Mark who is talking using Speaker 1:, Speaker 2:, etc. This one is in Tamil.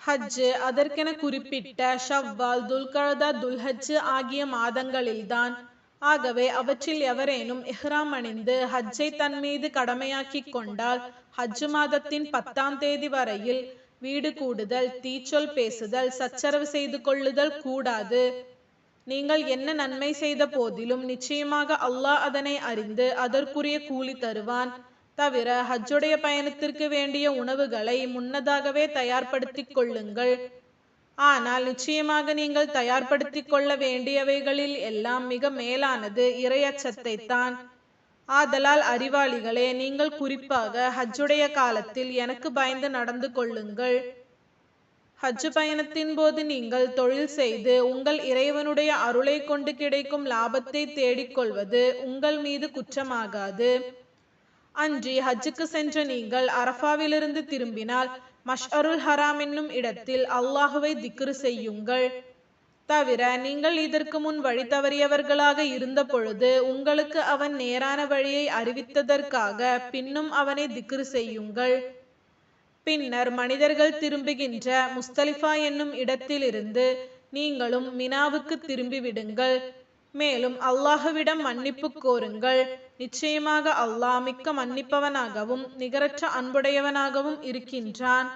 Speaker 1: ஹஜ்ஜு அதற்கென குறிப்பிட்ட ஷவ்வால், துல்கஅதா, துல்ஹஜ்ஜு ஆகிய மாதங்களில்தான். ஆகவே அவற்றில் எவரேனும் இஹ்ராம் அணிந்து ஹஜ்ஜை தன் மீது கடமையாக்கிக் கொண்டால் ஹஜ்ஜு மாதத்தின் 10ஆம் தேதி வரையில் வீடு கூடுதல், தீச்சொல் பேசுதல், சச்சரவு செய்து கொள்ளுதல் கூடாது. நீங்கள் என்ன நன்மை செய்த போதிலும் நிச்சயமாக அல்லாஹ் அதனை அறிந்து அதற்குரிய கூலி தருவான். தவிர ஹஜ்ஜுடைய பயணத்திற்கு வேண்டிய உணவுகளை முன்னதாகவே தயார்படுத்திக் கொள்ளுங்கள். ஆனால் நிச்சயமாக நீங்கள் தயார்படுத்திக் கொள்ள வேண்டியவைகளில் எல்லாம் மிக மேலானது இறையச்சத்தை தான். ஆதலால் அறிவாளிகளே, நீங்கள் குறிப்பாக ஹஜ்ஜுடைய காலத்தில் எனக்கு பயந்து நடந்து கொள்ளுங்கள். ஹஜ்ஜு பயணத்தின் போது நீங்கள் தொழில் செய்து உங்கள் இறைவனுடைய அருளை கொண்டு கிடைக்கும் லாபத்தை தேடிக்கொள்வது உங்கள் மீது குற்றமாகாது. அன்றி ஹஜ்ஜுக்கு சென்ற நீங்கள் அரஃபாவிலிருந்து திரும்பினால் மஷ்அருல் ஹராம் என்னும் இடத்தில் அல்லாஹுவை திக்ரு செய்யுங்கள். தவிர நீங்கள் இதற்கு முன் வழி தவறியவர்களாக இருந்த பொழுது உங்களுக்கு அவன் நேரான வழியை அறிவித்ததற்காக பின்னும் அவனை திக்ரு செய்யுங்கள். பின்னர் மனிதர்கள் திரும்புகின்ற முஸ்தலிஃபா என்னும் இடத்திலிருந்து நீங்களும் மினாவுக்கு திரும்பிவிடுங்கள். மேலும் அல்லாஹுவிடம் மன்னிப்பு கோருங்கள். நிச்சயமாக அல்லாஹ் மிக்க மன்னிப்பவனாகவும் நிகரற்ற அன்புடையவனாகவும் இருக்கின்றான்.